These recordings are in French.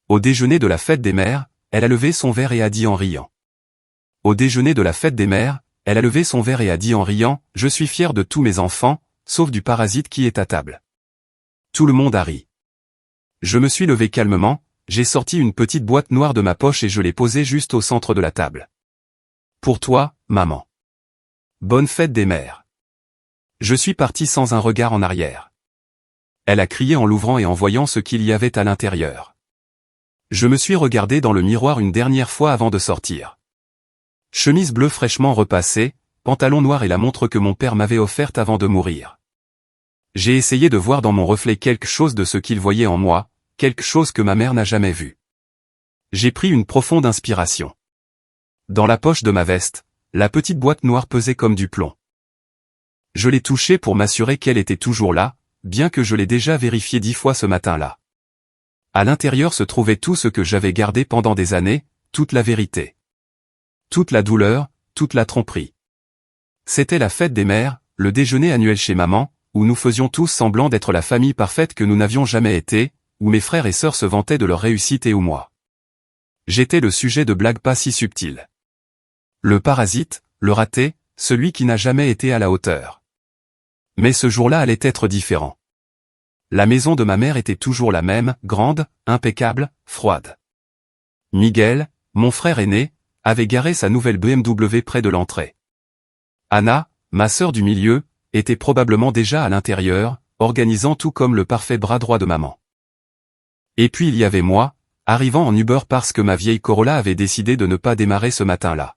Au déjeuner de la fête des mères, elle a levé son verre et a dit en riant. Au déjeuner de la fête des mères, elle a levé son verre et a dit en riant, « Je suis fière de tous mes enfants, sauf du parasite qui est à table. » Tout le monde a ri. Je me suis levé calmement, j'ai sorti une petite boîte noire de ma poche et je l'ai posée juste au centre de la table. Pour toi, maman. Bonne fête des mères. Je suis parti sans un regard en arrière. Elle a crié en l'ouvrant et en voyant ce qu'il y avait à l'intérieur. Je me suis regardé dans le miroir une dernière fois avant de sortir. Chemise bleue fraîchement repassée, pantalon noir et la montre que mon père m'avait offerte avant de mourir. J'ai essayé de voir dans mon reflet quelque chose de ce qu'il voyait en moi, quelque chose que ma mère n'a jamais vu. J'ai pris une profonde inspiration. Dans la poche de ma veste, la petite boîte noire pesait comme du plomb. Je l'ai touchée pour m'assurer qu'elle était toujours là, bien que je l'ai déjà vérifiée 10 fois ce matin-là. À l'intérieur se trouvait tout ce que j'avais gardé pendant des années, toute la vérité. Toute la douleur, toute la tromperie. C'était la fête des mères, le déjeuner annuel chez maman, où nous faisions tous semblant d'être la famille parfaite que nous n'avions jamais été, où mes frères et sœurs se vantaient de leur réussite et où moi. J'étais le sujet de blagues pas si subtiles. Le parasite, le raté, celui qui n'a jamais été à la hauteur. Mais ce jour-là allait être différent. La maison de ma mère était toujours la même, grande, impeccable, froide. Miguel, mon frère aîné, avait garé sa nouvelle BMW près de l'entrée. Anna, ma sœur du milieu, était probablement déjà à l'intérieur, organisant tout comme le parfait bras droit de maman. Et puis il y avait moi, arrivant en Uber parce que ma vieille Corolla avait décidé de ne pas démarrer ce matin-là.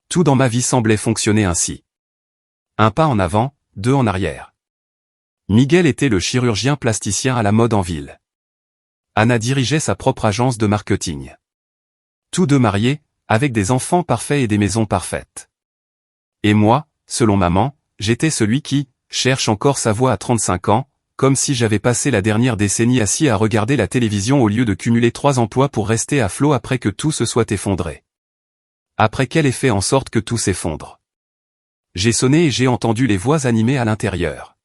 Tout dans ma vie semblait fonctionner ainsi. Un pas en avant, 2 en arrière. Miguel était le chirurgien plasticien à la mode en ville. Anna dirigeait sa propre agence de marketing. Tous deux mariés, avec des enfants parfaits et des maisons parfaites. Et moi, selon maman, j'étais celui qui cherche encore sa voie à 35 ans, comme si j'avais passé la dernière décennie assis à regarder la télévision au lieu de cumuler 3 emplois pour rester à flot après que tout se soit effondré. Après qu'elle ait fait en sorte que tout s'effondre. J'ai sonné et j'ai entendu les voix animées à l'intérieur.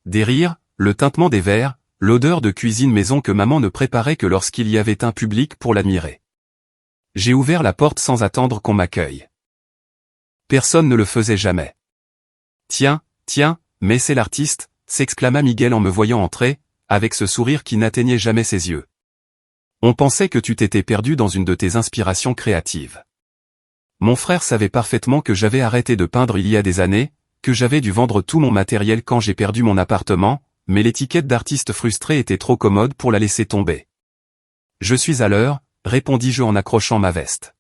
Des rires, le tintement des verres, l'odeur de cuisine maison que maman ne préparait que lorsqu'il y avait un public pour l'admirer. J'ai ouvert la porte sans attendre qu'on m'accueille. Personne ne le faisait jamais. Tiens, mais c'est l'artiste, s'exclama Miguel en me voyant entrer, avec ce sourire qui n'atteignait jamais ses yeux. On pensait que tu t'étais perdu dans une de tes inspirations créatives. Mon frère savait parfaitement que j'avais arrêté de peindre il y a des années, que j'avais dû vendre tout mon matériel quand j'ai perdu mon appartement, mais l'étiquette d'artiste frustré était trop commode pour la laisser tomber. Je suis à l'heure, répondis-je en accrochant ma veste.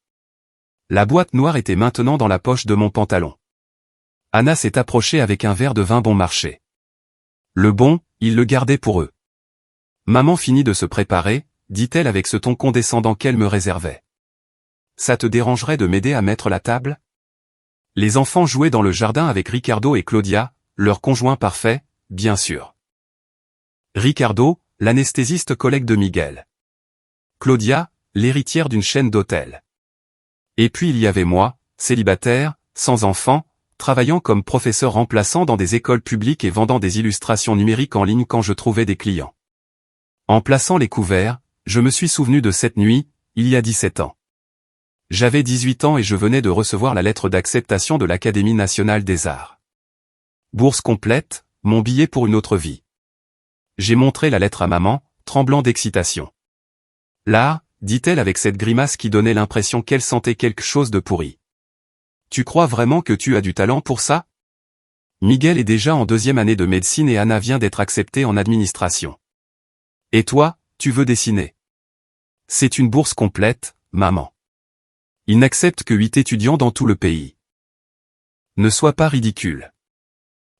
La boîte noire était maintenant dans la poche de mon pantalon. Anna s'est approchée avec un verre de vin bon marché. Le bon, ils le gardaient pour eux. Maman finit de se préparer, dit-elle avec ce ton condescendant qu'elle me réservait. Ça te dérangerait de m'aider à mettre la table ? Les enfants jouaient dans le jardin avec Ricardo et Claudia, leur conjoint parfait, bien sûr. Ricardo, l'anesthésiste collègue de Miguel. Claudia, l'héritière d'une chaîne d'hôtels. Et puis il y avait moi, célibataire, sans enfant, travaillant comme professeur remplaçant dans des écoles publiques et vendant des illustrations numériques en ligne quand je trouvais des clients. En plaçant les couverts, je me suis souvenu de cette nuit, il y a 17 ans. J'avais 18 ans et je venais de recevoir la lettre d'acceptation de l'Académie nationale des arts. Bourse complète, mon billet pour une autre vie. J'ai montré la lettre à maman, tremblant d'excitation. Là, dit-elle avec cette grimace qui donnait l'impression qu'elle sentait quelque chose de pourri. Tu crois vraiment que tu as du talent pour ça ? Miguel est déjà en 2e année de médecine et Anna vient d'être acceptée en administration. Et toi, tu veux dessiner ? C'est une bourse complète, maman. Ils n'acceptent que 8 étudiants dans tout le pays. Ne sois pas ridicule.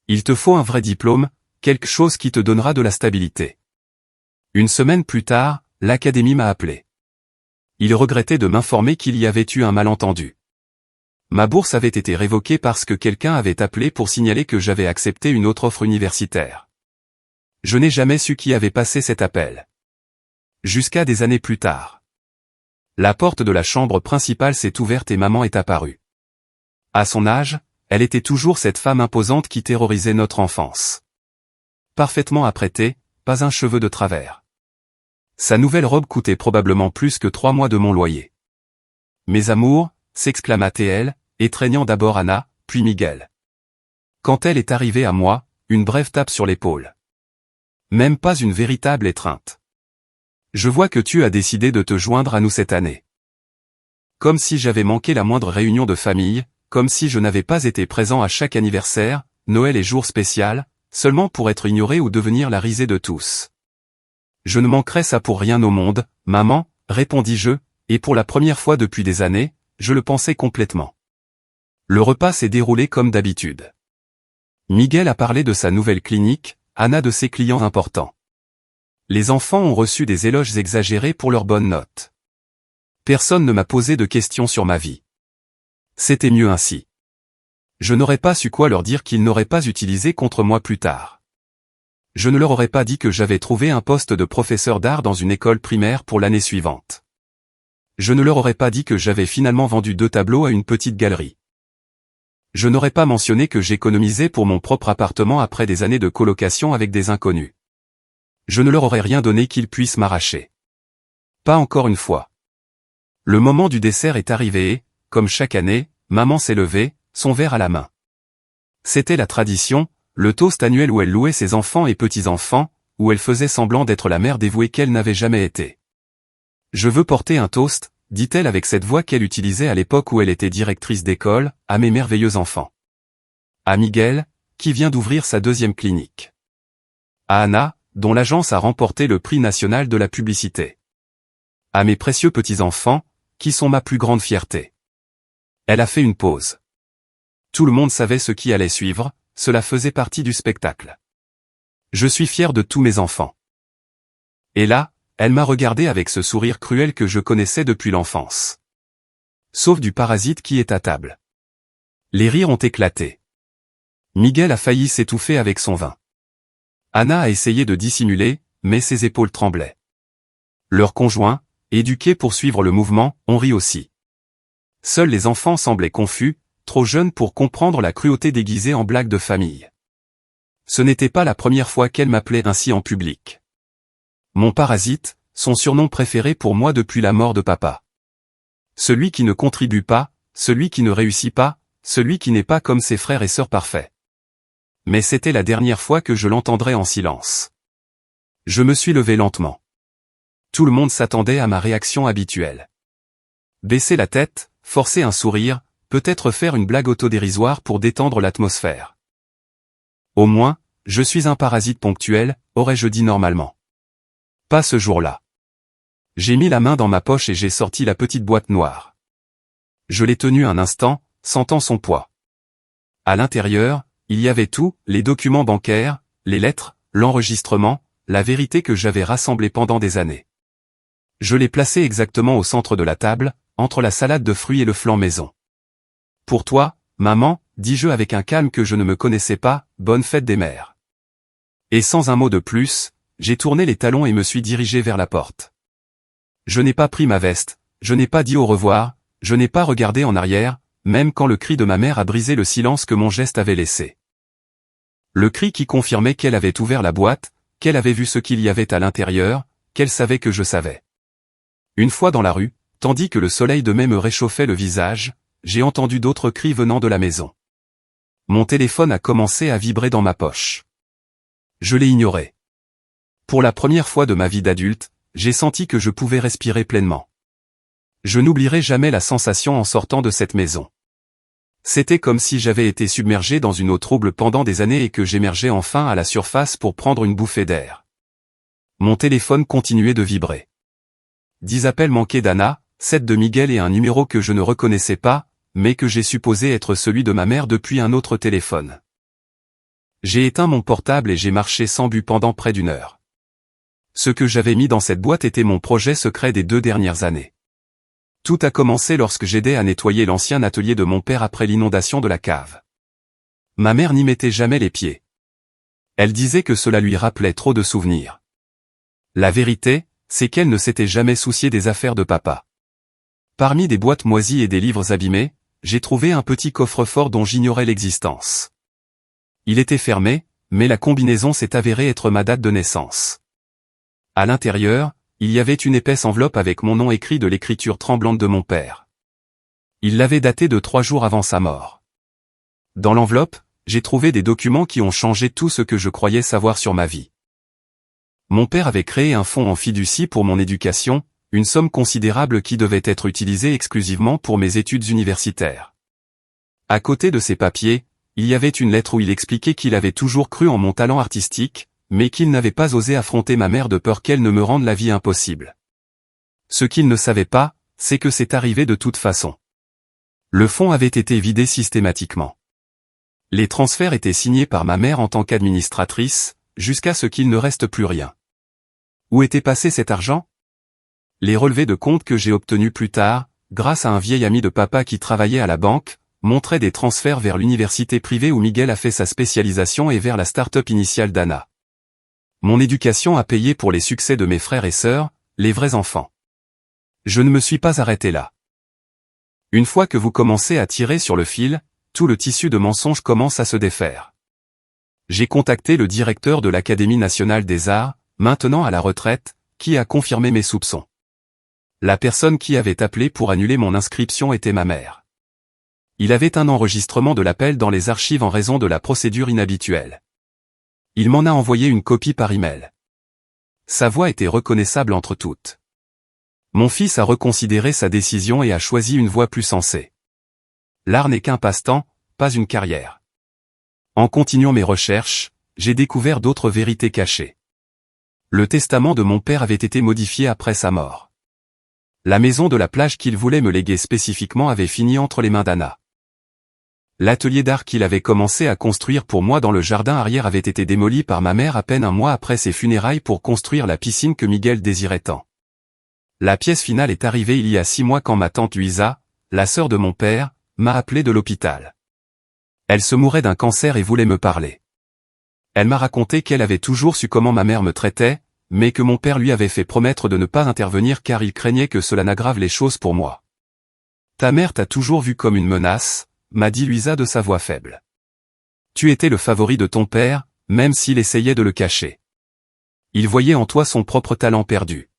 Il te faut un vrai diplôme, quelque chose qui te donnera de la stabilité. Une semaine plus tard, l'académie m'a appelé. Il regrettait de m'informer qu'il y avait eu un malentendu. Ma bourse avait été révoquée parce que quelqu'un avait appelé pour signaler que j'avais accepté une autre offre universitaire. Je n'ai jamais su qui avait passé cet appel. Jusqu'à des années plus tard. La porte de la chambre principale s'est ouverte et maman est apparue. À son âge, elle était toujours cette femme imposante qui terrorisait notre enfance. Parfaitement apprêtée, pas un cheveu de travers. Sa nouvelle robe coûtait probablement plus que 3 mois de mon loyer. Mes amours, s'exclama-t-elle, étreignant d'abord Anna, puis Miguel. Quand elle est arrivée à moi, une brève tape sur l'épaule. Même pas une véritable étreinte. Je vois que tu as décidé de te joindre à nous cette année. Comme si j'avais manqué la moindre réunion de famille, comme si je n'avais pas été présent à chaque anniversaire, Noël et jour spécial, seulement pour être ignoré ou devenir la risée de tous. Je ne manquerais ça pour rien au monde, maman, répondis-je, et pour la première fois depuis des années, je le pensais complètement. Le repas s'est déroulé comme d'habitude. Miguel a parlé de sa nouvelle clinique, Anna de ses clients importants. Les enfants ont reçu des éloges exagérés pour leurs bonnes notes. Personne ne m'a posé de questions sur ma vie. C'était mieux ainsi. Je n'aurais pas su quoi leur dire qu'ils n'auraient pas utilisé contre moi plus tard. Je ne leur aurais pas dit que j'avais trouvé un poste de professeur d'art dans une école primaire pour l'année suivante. Je ne leur aurais pas dit que j'avais finalement vendu 2 tableaux à une petite galerie. Je n'aurais pas mentionné que j'économisais pour mon propre appartement après des années de colocation avec des inconnus. Je ne leur aurais rien donné qu'ils puissent m'arracher. Pas encore une fois. Le moment du dessert est arrivé et, comme chaque année, maman s'est levée, son verre à la main. C'était la tradition, le toast annuel où elle louait ses enfants et petits-enfants, où elle faisait semblant d'être la mère dévouée qu'elle n'avait jamais été. Je veux porter un toast, dit-elle avec cette voix qu'elle utilisait à l'époque où elle était directrice d'école, à mes merveilleux enfants. À Miguel, qui vient d'ouvrir sa 2e clinique. À Anna, dont l'agence a remporté le prix national de la publicité. À mes précieux petits-enfants, qui sont ma plus grande fierté. Elle a fait une pause. Tout le monde savait ce qui allait suivre, cela faisait partie du spectacle. Je suis fier de tous mes enfants. Et là, elle m'a regardé avec ce sourire cruel que je connaissais depuis l'enfance. Sauf du parasite qui est à table. Les rires ont éclaté. Miguel a failli s'étouffer avec son vin. Anna a essayé de dissimuler, mais ses épaules tremblaient. Leurs conjoints, éduqués pour suivre le mouvement, ont ri aussi. Seuls les enfants semblaient confus, trop jeunes pour comprendre la cruauté déguisée en blague de famille. Ce n'était pas la première fois qu'elle m'appelait ainsi en public. Mon parasite, son surnom préféré pour moi depuis la mort de papa. Celui qui ne contribue pas, celui qui ne réussit pas, celui qui n'est pas comme ses frères et sœurs parfaits. Mais c'était la dernière fois que je l'entendrais en silence. Je me suis levé lentement. Tout le monde s'attendait à ma réaction habituelle. Baisser la tête, forcer un sourire, peut-être faire une blague autodérisoire pour détendre l'atmosphère. Au moins, je suis un parasite ponctuel, aurais-je dit normalement. Pas ce jour-là. J'ai mis la main dans ma poche et j'ai sorti la petite boîte noire. Je l'ai tenue un instant, sentant son poids. À l'intérieur, il y avait tout, les documents bancaires, les lettres, l'enregistrement, la vérité que j'avais rassemblée pendant des années. Je l'ai placée exactement au centre de la table, entre la salade de fruits et le flan maison. Pour toi, maman, dis-je avec un calme que je ne me connaissais pas, bonne fête des mères. Et sans un mot de plus, j'ai tourné les talons et me suis dirigé vers la porte. Je n'ai pas pris ma veste, je n'ai pas dit au revoir, je n'ai pas regardé en arrière, même quand le cri de ma mère a brisé le silence que mon geste avait laissé. Le cri qui confirmait qu'elle avait ouvert la boîte, qu'elle avait vu ce qu'il y avait à l'intérieur, qu'elle savait que je savais. Une fois dans la rue, tandis que le soleil de mai me réchauffait le visage, j'ai entendu d'autres cris venant de la maison. Mon téléphone a commencé à vibrer dans ma poche. Je l'ai ignoré. Pour la première fois de ma vie d'adulte, j'ai senti que je pouvais respirer pleinement. Je n'oublierai jamais la sensation en sortant de cette maison. C'était comme si j'avais été submergé dans une eau trouble pendant des années et que j'émergeais enfin à la surface pour prendre une bouffée d'air. Mon téléphone continuait de vibrer. 10 appels manqués d'Anna, 7 de Miguel et un numéro que je ne reconnaissais pas, mais que j'ai supposé être celui de ma mère depuis un autre téléphone. J'ai éteint mon portable et j'ai marché sans but pendant près d'1 heure. Ce que j'avais mis dans cette boîte était mon projet secret des 2 dernières années. Tout a commencé lorsque j'aidais à nettoyer l'ancien atelier de mon père après l'inondation de la cave. Ma mère n'y mettait jamais les pieds. Elle disait que cela lui rappelait trop de souvenirs. La vérité, c'est qu'elle ne s'était jamais souciée des affaires de papa. Parmi des boîtes moisies et des livres abîmés, j'ai trouvé un petit coffre-fort dont j'ignorais l'existence. Il était fermé, mais la combinaison s'est avérée être ma date de naissance. À l'intérieur, il y avait une épaisse enveloppe avec mon nom écrit de l'écriture tremblante de mon père. Il l'avait daté de 3 jours avant sa mort. Dans l'enveloppe, j'ai trouvé des documents qui ont changé tout ce que je croyais savoir sur ma vie. Mon père avait créé un fonds en fiducie pour mon éducation, une somme considérable qui devait être utilisée exclusivement pour mes études universitaires. À côté de ces papiers, il y avait une lettre où il expliquait qu'il avait toujours cru en mon talent artistique, mais qu'il n'avait pas osé affronter ma mère de peur qu'elle ne me rende la vie impossible. Ce qu'il ne savait pas, c'est que c'est arrivé de toute façon. Le fonds avait été vidé systématiquement. Les transferts étaient signés par ma mère en tant qu'administratrice, jusqu'à ce qu'il ne reste plus rien. Où était passé cet argent? Les relevés de compte que j'ai obtenus plus tard, grâce à un vieil ami de papa qui travaillait à la banque, montraient des transferts vers l'université privée où Miguel a fait sa spécialisation et vers la start-up initiale d'Anna. Mon éducation a payé pour les succès de mes frères et sœurs, les vrais enfants. Je ne me suis pas arrêté là. Une fois que vous commencez à tirer sur le fil, tout le tissu de mensonges commence à se défaire. J'ai contacté le directeur de l'Académie nationale des arts, maintenant à la retraite, qui a confirmé mes soupçons. La personne qui avait appelé pour annuler mon inscription était ma mère. Il avait un enregistrement de l'appel dans les archives en raison de la procédure inhabituelle. Il m'en a envoyé une copie par email. Sa voix était reconnaissable entre toutes. Mon fils a reconsidéré sa décision et a choisi une voie plus sensée. L'art n'est qu'un passe-temps, pas une carrière. En continuant mes recherches, j'ai découvert d'autres vérités cachées. Le testament de mon père avait été modifié après sa mort. La maison de la plage qu'il voulait me léguer spécifiquement avait fini entre les mains d'Anna. L'atelier d'art qu'il avait commencé à construire pour moi dans le jardin arrière avait été démoli par ma mère à peine un mois après ses funérailles pour construire la piscine que Miguel désirait tant. La pièce finale est arrivée il y a 6 mois quand ma tante Luisa, la sœur de mon père, m'a appelé de l'hôpital. Elle se mourait d'un cancer et voulait me parler. Elle m'a raconté qu'elle avait toujours su comment ma mère me traitait, mais que mon père lui avait fait promettre de ne pas intervenir car il craignait que cela n'aggrave les choses pour moi. Ta mère t'a toujours vu comme une menace, m'a dit Luisa de sa voix faible. Tu étais le favori de ton père, même s'il essayait de le cacher. Il voyait en toi son propre talent perdu.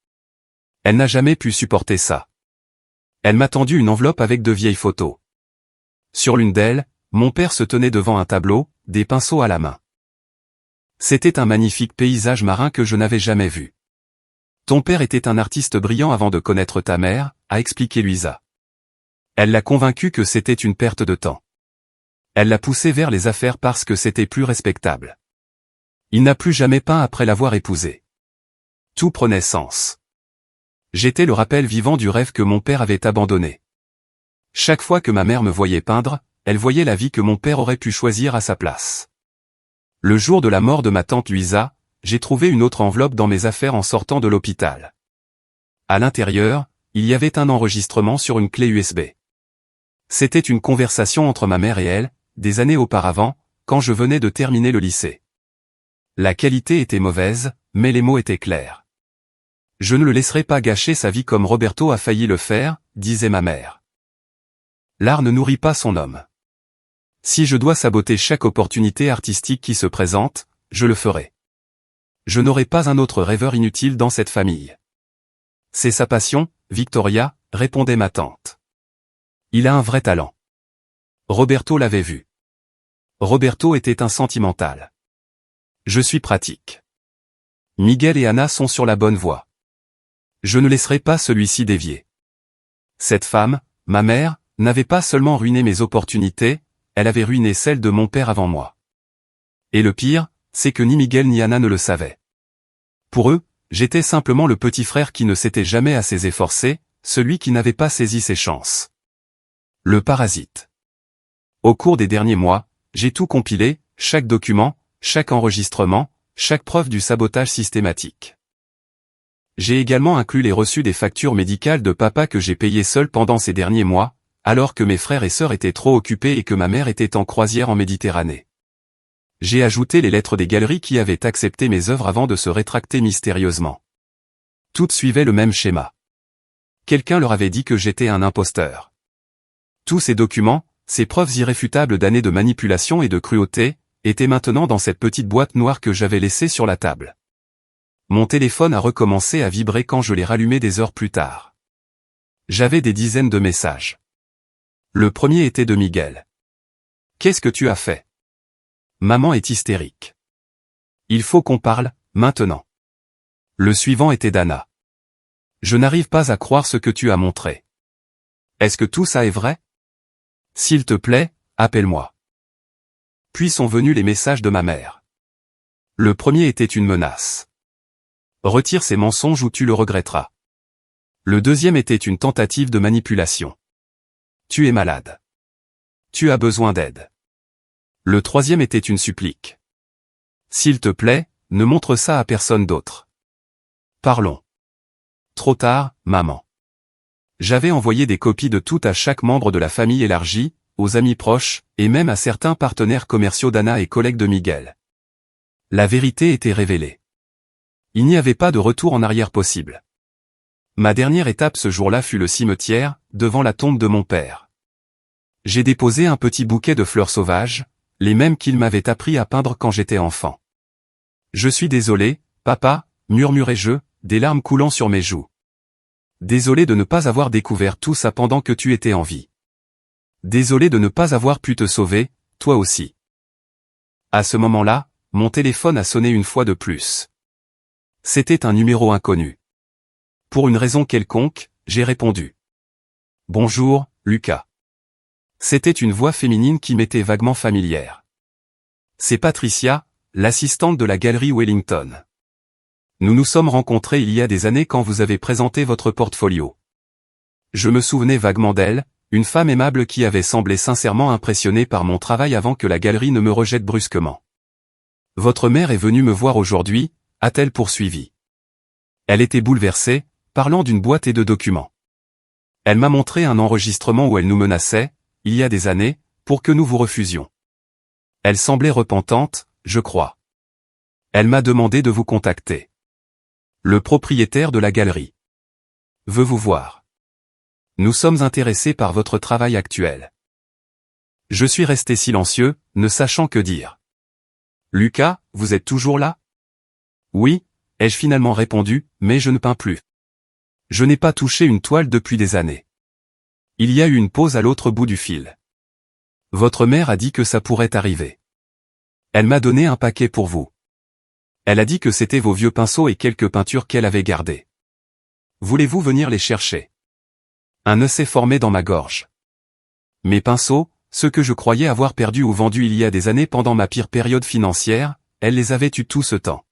Elle n'a jamais pu supporter ça. Elle m'a tendu une enveloppe avec de vieilles photos. Sur l'une d'elles, mon père se tenait devant un tableau, des pinceaux à la main. C'était un magnifique paysage marin que je n'avais jamais vu. Ton père était un artiste brillant avant de connaître ta mère, a expliqué Luisa. Elle l'a convaincu que c'était une perte de temps. Elle l'a poussé vers les affaires parce que c'était plus respectable. Il n'a plus jamais peint après l'avoir épousée. Tout prenait sens. J'étais le rappel vivant du rêve que mon père avait abandonné. Chaque fois que ma mère me voyait peindre, elle voyait la vie que mon père aurait pu choisir à sa place. Le jour de la mort de ma tante Luisa, j'ai trouvé une autre enveloppe dans mes affaires en sortant de l'hôpital. À l'intérieur, il y avait un enregistrement sur une clé USB. C'était une conversation entre ma mère et elle, des années auparavant, quand je venais de terminer le lycée. La qualité était mauvaise, mais les mots étaient clairs. Je ne le laisserai pas gâcher sa vie comme Roberto a failli le faire, disait ma mère. L'art ne nourrit pas son homme. Si je dois saboter chaque opportunité artistique qui se présente, je le ferai. Je n'aurai pas un autre rêveur inutile dans cette famille. C'est sa passion, Victoria, répondait ma tante. Il a un vrai talent. Roberto l'avait vu. Roberto était un sentimental. Je suis pratique. Miguel et Anna sont sur la bonne voie. Je ne laisserai pas celui-ci dévier. Cette femme, ma mère, n'avait pas seulement ruiné mes opportunités, elle avait ruiné celles de mon père avant moi. Et le pire, c'est que ni Miguel ni Anna ne le savaient. Pour eux, j'étais simplement le petit frère qui ne s'était jamais assez efforcé, celui qui n'avait pas saisi ses chances. Le parasite. Au cours des derniers mois, j'ai tout compilé, chaque document, chaque enregistrement, chaque preuve du sabotage systématique. J'ai également inclus les reçus des factures médicales de papa que j'ai payées seul pendant ces derniers mois, alors que mes frères et sœurs étaient trop occupés et que ma mère était en croisière en Méditerranée. J'ai ajouté les lettres des galeries qui avaient accepté mes œuvres avant de se rétracter mystérieusement. Toutes suivaient le même schéma. Quelqu'un leur avait dit que j'étais un imposteur. Tous ces documents, ces preuves irréfutables d'années de manipulation et de cruauté, étaient maintenant dans cette petite boîte noire que j'avais laissée sur la table. Mon téléphone a recommencé à vibrer quand je l'ai rallumé des heures plus tard. J'avais des dizaines de messages. Le premier était de Miguel. Qu'est-ce que tu as fait? Maman est hystérique. Il faut qu'on parle, maintenant. Le suivant était d'Anna. Je n'arrive pas à croire ce que tu as montré. Est-ce que tout ça est vrai? S'il te plaît, appelle-moi. Puis sont venus les messages de ma mère. Le premier était une menace. Retire ces mensonges ou tu le regretteras. Le deuxième était une tentative de manipulation. Tu es malade. Tu as besoin d'aide. Le troisième était une supplique. S'il te plaît, ne montre ça à personne d'autre. Parlons. Trop tard, maman. J'avais envoyé des copies de tout à chaque membre de la famille élargie, aux amis proches, et même à certains partenaires commerciaux d'Anna et collègues de Miguel. La vérité était révélée. Il n'y avait pas de retour en arrière possible. Ma dernière étape ce jour-là fut le cimetière, devant la tombe de mon père. J'ai déposé un petit bouquet de fleurs sauvages, les mêmes qu'il m'avait appris à peindre quand j'étais enfant. Je suis désolé, papa, murmurai-je, des larmes coulant sur mes joues. Désolé de ne pas avoir découvert tout ça pendant que tu étais en vie. Désolé de ne pas avoir pu te sauver, toi aussi. À ce moment-là, mon téléphone a sonné une fois de plus. C'était un numéro inconnu. Pour une raison quelconque, j'ai répondu. Bonjour, Lucas. C'était une voix féminine qui m'était vaguement familière. C'est Patricia, l'assistante de la galerie Wellington. Nous nous sommes rencontrés il y a des années quand vous avez présenté votre portfolio. Je me souvenais vaguement d'elle, une femme aimable qui avait semblé sincèrement impressionnée par mon travail avant que la galerie ne me rejette brusquement. Votre mère est venue me voir aujourd'hui, a-t-elle poursuivi. Elle était bouleversée, parlant d'une boîte et de documents. Elle m'a montré un enregistrement où elle nous menaçait, il y a des années, pour que nous vous refusions. Elle semblait repentante, je crois. Elle m'a demandé de vous contacter. Le propriétaire de la galerie veut vous voir. Nous sommes intéressés par votre travail actuel. Je suis resté silencieux, ne sachant que dire. Lucas, vous êtes toujours là? Oui, ai-je finalement répondu, mais je ne peins plus. Je n'ai pas touché une toile depuis des années. Il y a eu une pause à l'autre bout du fil. Votre mère a dit que ça pourrait arriver. Elle m'a donné un paquet pour vous. Elle a dit que c'était vos vieux pinceaux et quelques peintures qu'elle avait gardées. Voulez-vous venir les chercher? Un nœud s'est formé dans ma gorge. Mes pinceaux, ceux que je croyais avoir perdus ou vendus il y a des années pendant ma pire période financière, elle les avait eus tout ce temps.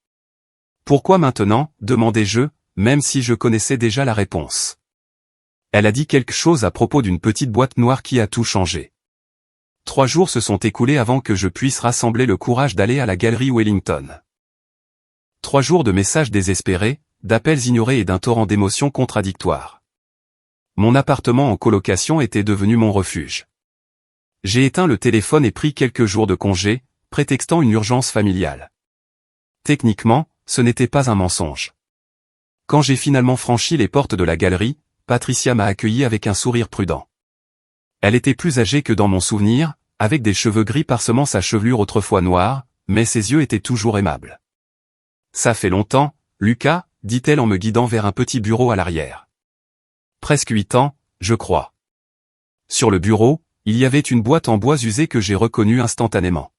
Pourquoi maintenant, demandai-je, même si je connaissais déjà la réponse. Elle a dit quelque chose à propos d'une petite boîte noire qui a tout changé. 3 jours se sont écoulés avant que je puisse rassembler le courage d'aller à la galerie Wellington. 3 jours de messages désespérés, d'appels ignorés et d'un torrent d'émotions contradictoires. Mon appartement en colocation était devenu mon refuge. J'ai éteint le téléphone et pris quelques jours de congé, prétextant une urgence familiale. Techniquement, ce n'était pas un mensonge. Quand j'ai finalement franchi les portes de la galerie, Patricia m'a accueilli avec un sourire prudent. Elle était plus âgée que dans mon souvenir, avec des cheveux gris parsemant sa chevelure autrefois noire, mais ses yeux étaient toujours aimables. Ça fait longtemps, Lucas, dit-elle en me guidant vers un petit bureau à l'arrière. Presque 8 ans, je crois. Sur le bureau, il y avait une boîte en bois usé que j'ai reconnue instantanément.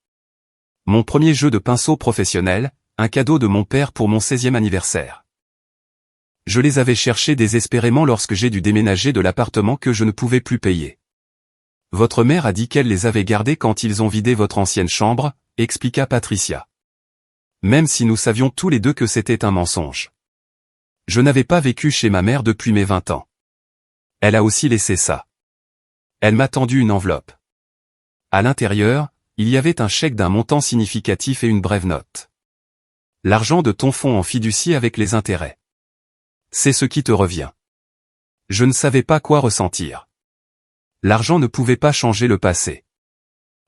Mon premier jeu de pinceau professionnel, un cadeau de mon père pour mon 16e anniversaire. Je les avais cherchés désespérément lorsque j'ai dû déménager de l'appartement que je ne pouvais plus payer. Votre mère a dit qu'elle les avait gardés quand ils ont vidé votre ancienne chambre, expliqua Patricia. Même si nous savions tous les deux que c'était un mensonge. Je n'avais pas vécu chez ma mère depuis mes 20 ans. Elle a aussi laissé ça. Elle m'a tendu une enveloppe. À l'intérieur, il y avait un chèque d'un montant significatif et une brève note. L'argent de ton fonds en fiducie avec les intérêts. C'est ce qui te revient. Je ne savais pas quoi ressentir. L'argent ne pouvait pas changer le passé.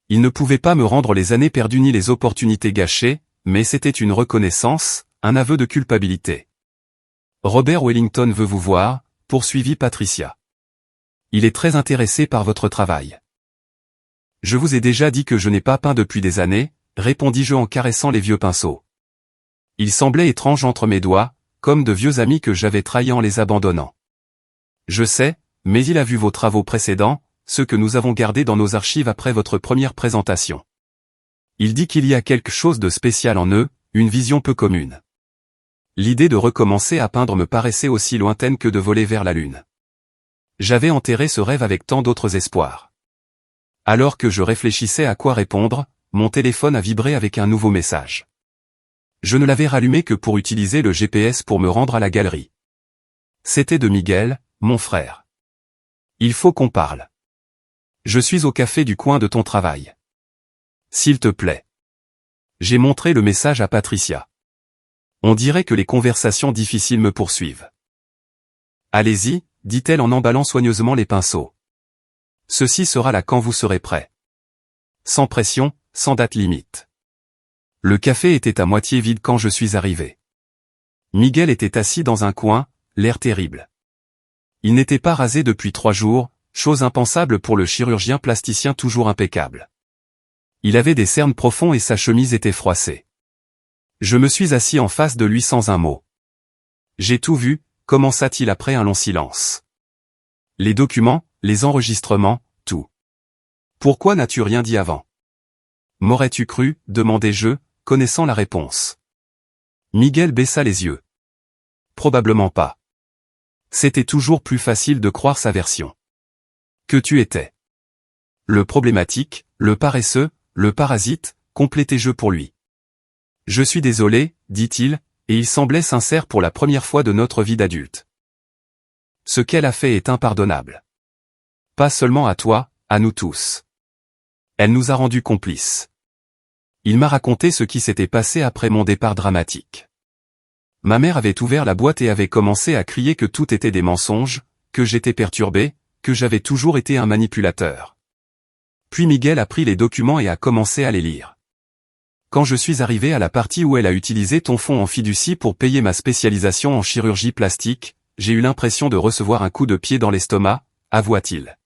Il ne pouvait pas me rendre les années perdues ni les opportunités gâchées, mais c'était une reconnaissance, un aveu de culpabilité. Robert Wellington veut vous voir, poursuivit Patricia. Il est très intéressé par votre travail. Je vous ai déjà dit que je n'ai pas peint depuis des années, répondis-je en caressant les vieux pinceaux. Il semblait étrange entre mes doigts, comme de vieux amis que j'avais trahis en les abandonnant. Je sais, mais il a vu vos travaux précédents, ceux que nous avons gardés dans nos archives après votre première présentation. Il dit qu'il y a quelque chose de spécial en eux, une vision peu commune. L'idée de recommencer à peindre me paraissait aussi lointaine que de voler vers la lune. J'avais enterré ce rêve avec tant d'autres espoirs. Alors que je réfléchissais à quoi répondre, mon téléphone a vibré avec un nouveau message. Je ne l'avais rallumé que pour utiliser le GPS pour me rendre à la galerie. C'était de Miguel, mon frère. Il faut qu'on parle. Je suis au café du coin de ton travail. S'il te plaît. J'ai montré le message à Patricia. On dirait que les conversations difficiles me poursuivent. Allez-y, dit-elle en emballant soigneusement les pinceaux. Ceci sera là quand vous serez prêt. Sans pression, sans date limite. Le café était à moitié vide quand je suis arrivé. Miguel était assis dans un coin, l'air terrible. Il n'était pas rasé depuis 3 jours, chose impensable pour le chirurgien plasticien toujours impeccable. Il avait des cernes profonds et sa chemise était froissée. Je me suis assis en face de lui sans un mot. J'ai tout vu, commença-t-il après un long silence. Les documents, les enregistrements, tout. Pourquoi n'as-tu rien dit avant? M'aurais-tu cru, demandai-je, connaissant la réponse. Miguel baissa les yeux. Probablement pas. C'était toujours plus facile de croire sa version. Que tu étais. Le problématique, le paresseux, le parasite, complétai-je pour lui. Je suis désolé, dit-il, et il semblait sincère pour la première fois de notre vie d'adulte. Ce qu'elle a fait est impardonnable. Pas seulement à toi, à nous tous. Elle nous a rendus complices. Il m'a raconté ce qui s'était passé après mon départ dramatique. Ma mère avait ouvert la boîte et avait commencé à crier que tout était des mensonges, que j'étais perturbé, que j'avais toujours été un manipulateur. Puis Miguel a pris les documents et a commencé à les lire. Quand je suis arrivé à la partie où elle a utilisé ton fonds en fiducie pour payer ma spécialisation en chirurgie plastique, j'ai eu l'impression de recevoir un coup de pied dans l'estomac, avoua-t-il.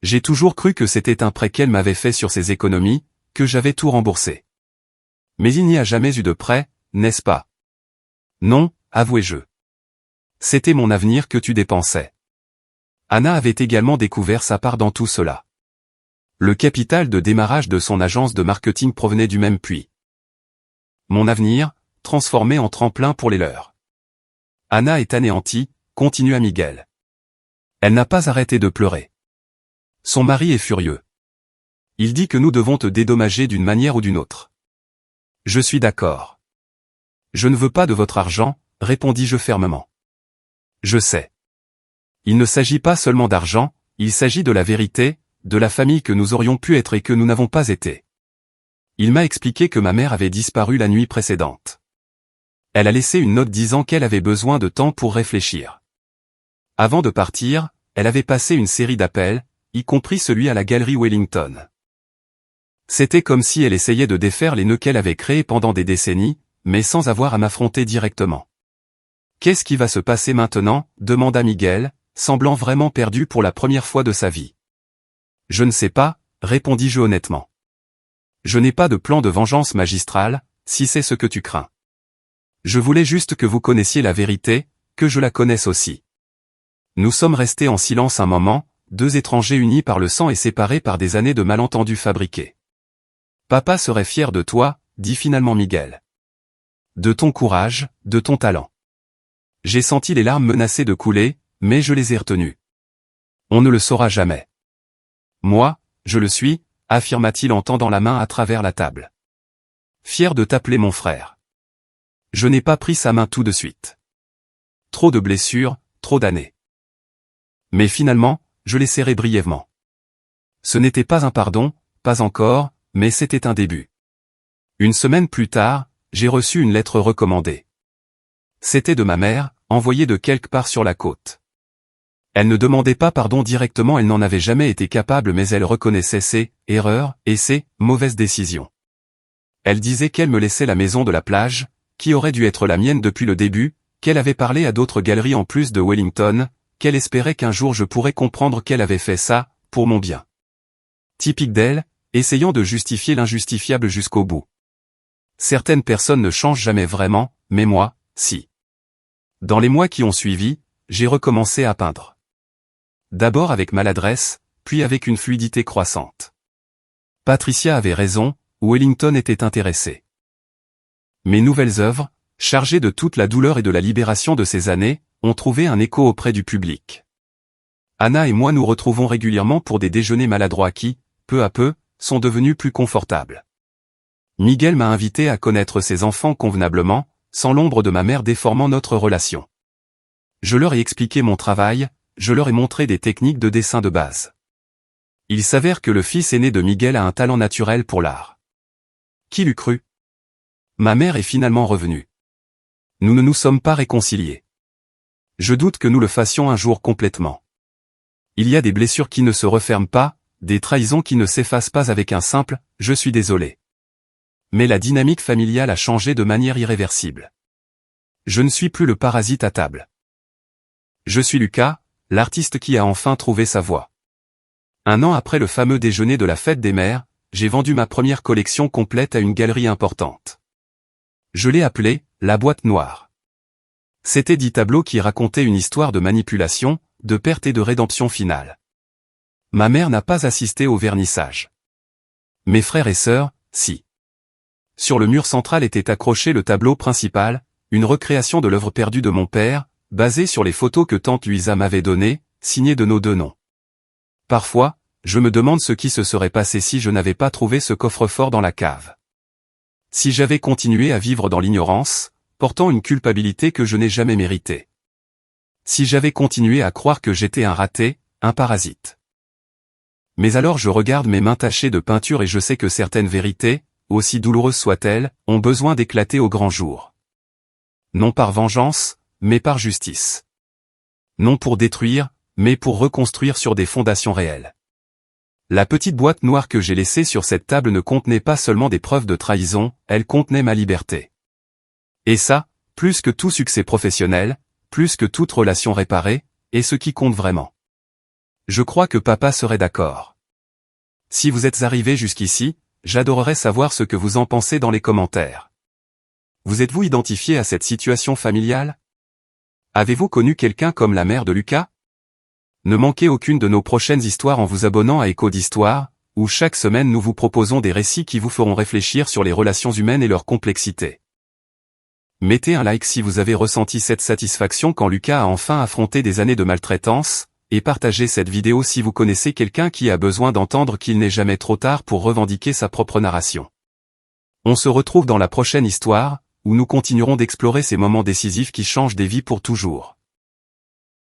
J'ai toujours cru que c'était un prêt qu'elle m'avait fait sur ses économies, que j'avais tout remboursé. Mais il n'y a jamais eu de prêt, n'est-ce pas? Non, avouai-je. C'était mon avenir que tu dépensais. Anna avait également découvert sa part dans tout cela. Le capital de démarrage de son agence de marketing provenait du même puits. Mon avenir, transformé en tremplin pour les leurs. Anna est anéantie, continua Miguel. Elle n'a pas arrêté de pleurer. Son mari est furieux. Il dit que nous devons te dédommager d'une manière ou d'une autre. Je suis d'accord. Je ne veux pas de votre argent, répondis-je fermement. Je sais. Il ne s'agit pas seulement d'argent, il s'agit de la vérité, de la famille que nous aurions pu être et que nous n'avons pas été. Il m'a expliqué que ma mère avait disparu la nuit précédente. Elle a laissé une note disant qu'elle avait besoin de temps pour réfléchir. Avant de partir, elle avait passé une série d'appels, y compris celui à la galerie Wellington. C'était comme si elle essayait de défaire les nœuds qu'elle avait créés pendant des décennies, mais sans avoir à m'affronter directement. Qu'est-ce qui va se passer maintenant? Demanda Miguel, semblant vraiment perdu pour la première fois de sa vie. Je ne sais pas, répondis-je honnêtement. Je n'ai pas de plan de vengeance magistrale, si c'est ce que tu crains. Je voulais juste que vous connaissiez la vérité, que je la connaisse aussi. Nous sommes restés en silence un moment, 2 étrangers unis par le sang et séparés par des années de malentendus fabriqués. Papa serait fier de toi, dit finalement Miguel. De ton courage, de ton talent. J'ai senti les larmes menacées de couler, mais je les ai retenues. On ne le saura jamais. Moi, je le suis, affirma-t-il en tendant la main à travers la table. Fier de t'appeler mon frère. Je n'ai pas pris sa main tout de suite. Trop de blessures, trop d'années. Mais finalement, je l'ai serré brièvement. Ce n'était pas un pardon, pas encore, mais c'était un début. Une semaine plus tard, j'ai reçu une lettre recommandée. C'était de ma mère, envoyée de quelque part sur la côte. Elle ne demandait pas pardon directement, elle n'en avait jamais été capable, mais elle reconnaissait ses erreurs et ses mauvaises décisions. Elle disait qu'elle me laissait la maison de la plage, qui aurait dû être la mienne depuis le début, qu'elle avait parlé à d'autres galeries en plus de Wellington, qu'elle espérait qu'un jour je pourrais comprendre qu'elle avait fait ça, pour mon bien. Typique d'elle, essayant de justifier l'injustifiable jusqu'au bout. Certaines personnes ne changent jamais vraiment, mais moi, si. Dans les mois qui ont suivi, j'ai recommencé à peindre. D'abord avec maladresse, puis avec une fluidité croissante. Patricia avait raison, Wellington était intéressé. Mes nouvelles œuvres, chargées de toute la douleur et de la libération de ces années, ont trouvé un écho auprès du public. Anna et moi nous retrouvons régulièrement pour des déjeuners maladroits qui, peu à peu, sont devenus plus confortables. Miguel m'a invité à connaître ses enfants convenablement, sans l'ombre de ma mère déformant notre relation. Je leur ai expliqué mon travail, je leur ai montré des techniques de dessin de base. Il s'avère que le fils aîné de Miguel a un talent naturel pour l'art. Qui l'eût cru? Ma mère est finalement revenue. Nous ne nous sommes pas réconciliés. Je doute que nous le fassions un jour complètement. Il y a des blessures qui ne se referment pas, des trahisons qui ne s'effacent pas avec un simple « je suis désolé ». Mais la dynamique familiale a changé de manière irréversible. Je ne suis plus le parasite à table. Je suis Lucas, l'artiste qui a enfin trouvé sa voie. Un an après le fameux déjeuner de la fête des mères, j'ai vendu ma première collection complète à une galerie importante. Je l'ai appelée « La boîte noire ». C'étaient 10 tableaux qui racontaient une histoire de manipulation, de perte et de rédemption finale. Ma mère n'a pas assisté au vernissage. Mes frères et sœurs, si. Sur le mur central était accroché le tableau principal, une recréation de l'œuvre perdue de mon père, basée sur les photos que tante Luisa m'avait données, signées de nos 2 noms. Parfois, je me demande ce qui se serait passé si je n'avais pas trouvé ce coffre-fort dans la cave. Si j'avais continué à vivre dans l'ignorance, portant une culpabilité que je n'ai jamais méritée. Si j'avais continué à croire que j'étais un raté, un parasite. Mais alors je regarde mes mains tachées de peinture et je sais que certaines vérités, aussi douloureuses soient-elles, ont besoin d'éclater au grand jour. Non par vengeance, mais par justice. Non pour détruire, mais pour reconstruire sur des fondations réelles. La petite boîte noire que j'ai laissée sur cette table ne contenait pas seulement des preuves de trahison, elle contenait ma liberté. Et ça, plus que tout succès professionnel, plus que toute relation réparée, est ce qui compte vraiment. Je crois que papa serait d'accord. Si vous êtes arrivé jusqu'ici, j'adorerais savoir ce que vous en pensez dans les commentaires. Vous êtes-vous identifié à cette situation familiale? Avez-vous connu quelqu'un comme la mère de Lucas? Ne manquez aucune de nos prochaines histoires en vous abonnant à Écho d'Histoire, où chaque semaine nous vous proposons des récits qui vous feront réfléchir sur les relations humaines et leur complexité. Mettez un like si vous avez ressenti cette satisfaction quand Lucas a enfin affronté des années de maltraitance, et partagez cette vidéo si vous connaissez quelqu'un qui a besoin d'entendre qu'il n'est jamais trop tard pour revendiquer sa propre narration. On se retrouve dans la prochaine histoire, où nous continuerons d'explorer ces moments décisifs qui changent des vies pour toujours.